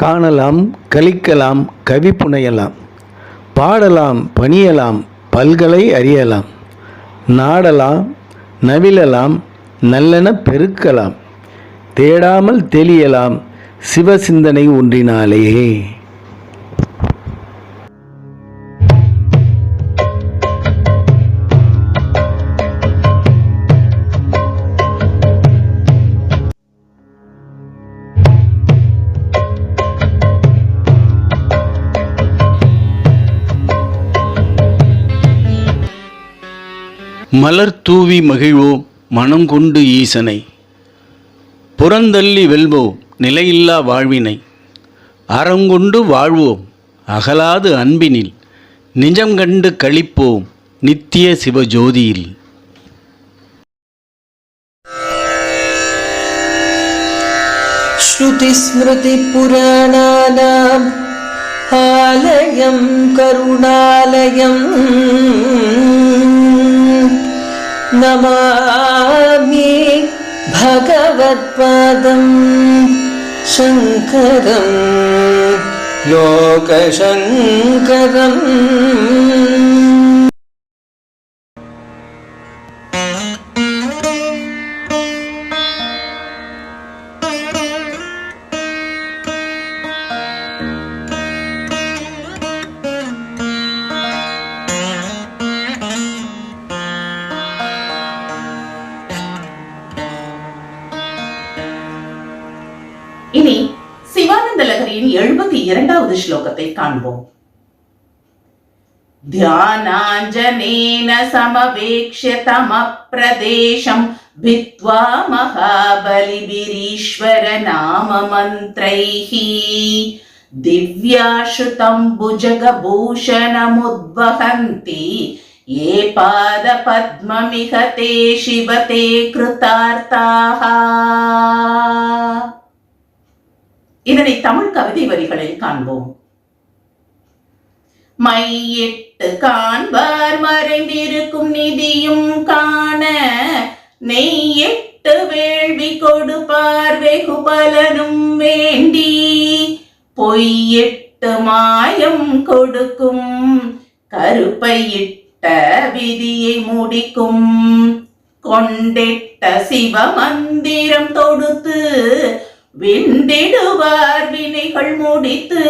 காணலாம், கழிக்கலாம், கவி புனையலாம், பாடலாம், பணியலாம், பல்கலை அறியலாம், நாடலாம், நவிழலாம், நல்லன பெருக்கலாம், தேடாமல் தெளியலாம், சிவசிந்தனை ஒன்றினாலே. மலர் தூவி மகிழ்வோம் மனங்கொண்டு ஈசனை, புறந்தள்ளி வெல்வோம் நிலையில்லா வாழ்வினை, அறங்கொண்டு வாழ்வோம் அகலாது அன்பினில், நிஜம் கண்டு களிப்போம் நித்திய சிவஜோதியில். ஸ்ருதி ஸ்மிருதி புராணானாம் ஆலயம் கருணாலயம் நமாமி பகவத்பாதம் சங்கரம் லோகசங்கரம். இனி சிவானந்த லகரியின் 72வது ஸ்லோகத்தை காண்போம். தியானாஞ்சனேன சமவேக்ஷ்ய தமப்ரதேசம் வித்வா மகாபலிபிரீஸ்வர நாம மந்த்ரைஹி திவ்யாஸ்ருதம் புஜகபூஷணமுத்வஹந்தி ये पाद पद्ममिह ते शिव ते कृतार्ताः. இதனை தமிழ் கவிதை வரிகளில் காண்போம். மையிட்டு காண்பார் மறைந்திருக்கும் நிதியும் காண, நெய்யிட்டு வேள்வி கொடுப்பார் வெகு பலனும் வேண்டி, பொய்யிட்டு மாயம் கொடுக்கும் கருப்பையிட்ட விதியை முடிக்கும், கொண்டிட்ட சிவ மந்திரம் தொடுத்து விண்டிடுவார் வினைகள் முடித்து,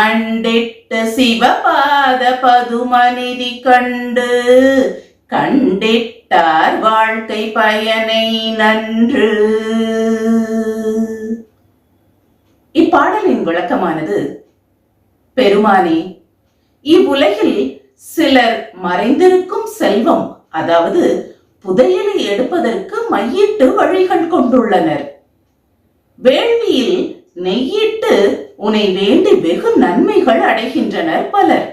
அண்டிட்ட சிவபாத பதுமநிதி கண்டு கண்டிட்டார் வாழ்க்கை பயனை நன்று. இப்பாடலின் விளக்கமானது, பெருமானே, இவ்வுலகில் சிலர் மறைந்திருக்கும் செல்வம், அதாவது புதையலை எடுப்பதற்கு மையிட்டு வழிகள் கொண்டுள்ளனர். வேள்வியில் நெய்யிட்டு உன்னை வேண்டி வெகு நன்மைகள் அடைகின்றனர் பலர்.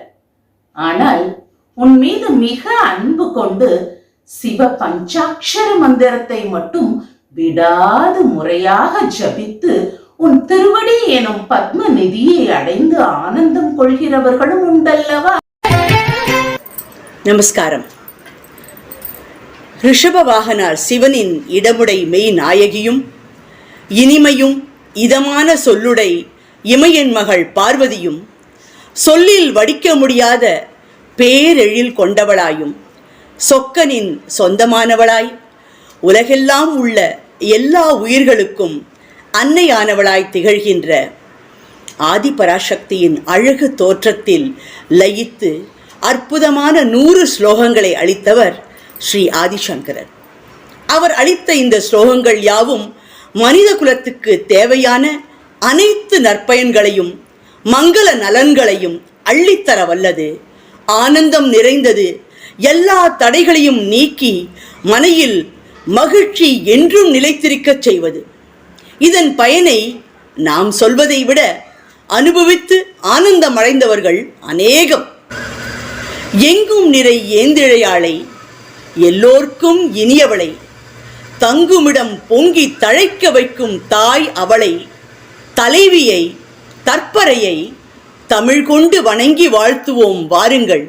ஆனால் உன் மீது மிக அன்பு கொண்டு சிவ பஞ்சாட்சர மந்திரத்தை மட்டும் விடாது முறையாக ஜபித்து உன் திருவடி எனும் பத்ம நிதியை அடைந்து ஆனந்தம் கொள்கிறவர்களும் உண்டல்லவா. நமஸ்காரம். ரிஷப வாகனார் சிவனின் இடமுடை மெய் நாயகியும் இனிமையும் இதமான சொல்லுடை இமையன் மகள் பார்வதியும், சொல்லில் வடிக்க முடியாத பேரெழில் கொண்டவளாயும் சொக்கனின் சொந்தமானவளாய் உலகெல்லாம் உள்ள எல்லா உயிர்களுக்கும் அன்னையானவளாய் திகழ்கின்ற ஆதிபராசக்தியின் அழகு தோற்றத்தில் லயித்து அற்புதமான 100 ஸ்லோகங்களை அளித்தவர் ஸ்ரீ ஆதிசங்கரர். அவர் அளித்த இந்த ஸ்லோகங்கள் யாவும் மனித குலத்துக்கு தேவையான அனைத்து நற்பயன்களையும் மங்கள நலன்களையும் அள்ளித்தர வல்லது, ஆனந்தம் நிறைந்தது, எல்லா தடைகளையும் நீக்கி மனையில் மகிழ்ச்சி என்றும் நிலைத்திருக்கச் செய்வது. இதன் பயனை நாம் சொல்வதை விட அனுபவித்து ஆனந்தம் அடைந்தவர்கள் அநேகம். எங்கும் நிறை ஏந்திழையாளை, எல்லோர்க்கும் இனியவளை, தங்குமிடம் பொங்கி தழைக்க வைக்கும் தாய் அவளை, தலைவியை, தற்பரையை தமிழ் கொண்டு வணங்கி வாழ்த்துவோம் வாருங்கள்.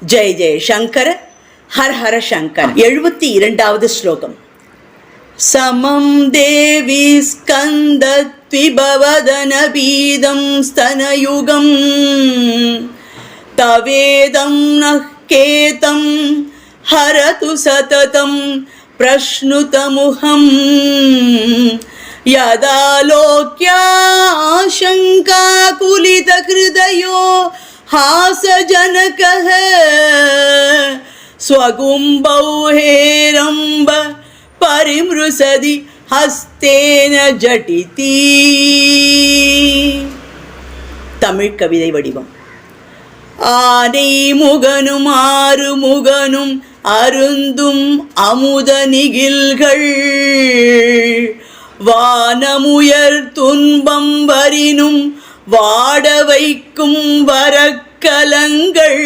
ஜெய ஜெய சங்கர ஹர ஹர சங்கர. 72வது ஸ்லோகம். சமம் தேவி ஸ்கந்தத்விபவதன பீதம் ஸ்தனயுகம் தவேதம் நஹ்கேதம் ஹரது சததம் பிரஷ்னுதமுகம் யதாலோக்யாசங்காகுலிதஹ்ருதயோ हासजनकः स्वगुम्बौ हेरम्ब परिमृसदि हस्तेन जटिति. தமிழ் கவிதை வடிவம். ஆனை முகனும் ஆறு முகனும் அருந்தும் அமுத நிகில்கள் வானமுயர் துன்பம் வரினும் வாட வைக்கும் வரக்கலங்கள்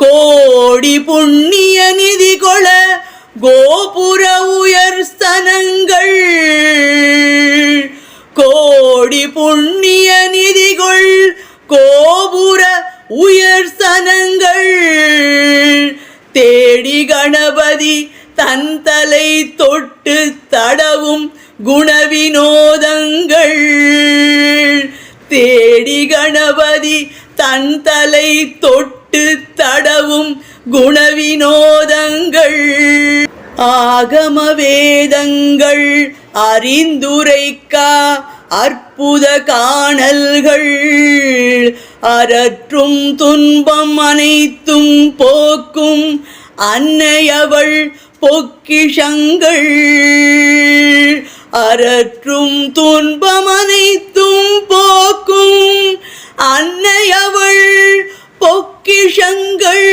கோடி புண்ணிய நிதி கொள கோபுர உயர் ஸ்தனங்கள் கோடி புண்ணிய நிதிகொள் கோபுர உயர் ஸ்தனங்கள் தேடி கணபதி தன் தலை தொட்டு தடவும் குணவினோதங்கள் தேடி கணபதி தன் தலை தொட்டு தடவும் குணவினோதங்கள் ஆகம வேதங்கள் அறிந்துரைக்கா அற்புத காணல்கள் அரற்றும் துன்பம் அனைத்தும் போக்கும் அன்னையவள் பொக்கிஷங்கள் அரற்றும் துன்பம் அனைத்தும் போக்கும் அன்னையவள் பொக்கிஷங்கள்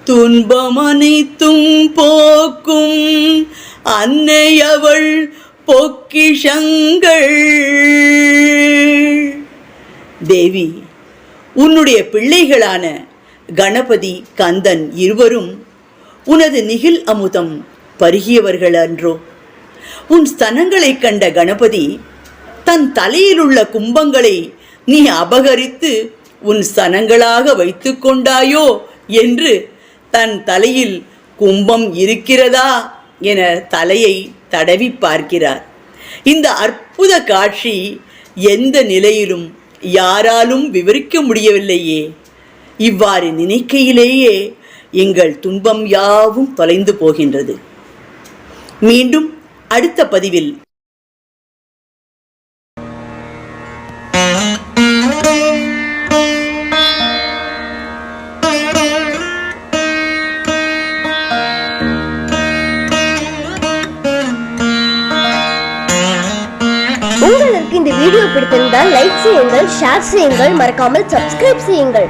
துன்பம் அனைத்தும் போக்கும் அன்னையவள் பொக்கிஷங்கள். தேவி, உன்னுடைய பிள்ளைகளான கணபதி கந்தன் இருவரும் உனது நிகில் அமுதம் பருகியவர்கள் அன்றோ? உன் ஸ்தனங்களை கண்ட கணபதி தன் தலையில் உள்ள கும்பங்களை நீ அபகரித்து உன் ஸ்தனங்களாக வைத்து கொண்டாயோ என்று தன் தலையில் கும்பம் இருக்கிறதா என தலையை தடவி பார்க்கிறார். இந்த அற்புத காட்சி எந்த நிலையிலும் யாராலும் விவரிக்க முடியவில்லையே. இவ்வாறு நினைக்கையிலேயே எங்கள் துன்பம் யாவும் தொலைந்து போகின்றது. மீண்டும் அடுத்த பதிவில் உங்களுக்கு இந்த வீடியோ பிடித்திருந்தால் லைக் செய்யுங்கள், ஷேர் செய்யுங்கள், மறக்காமல் சப்ஸ்கிரைப் செய்யுங்கள்.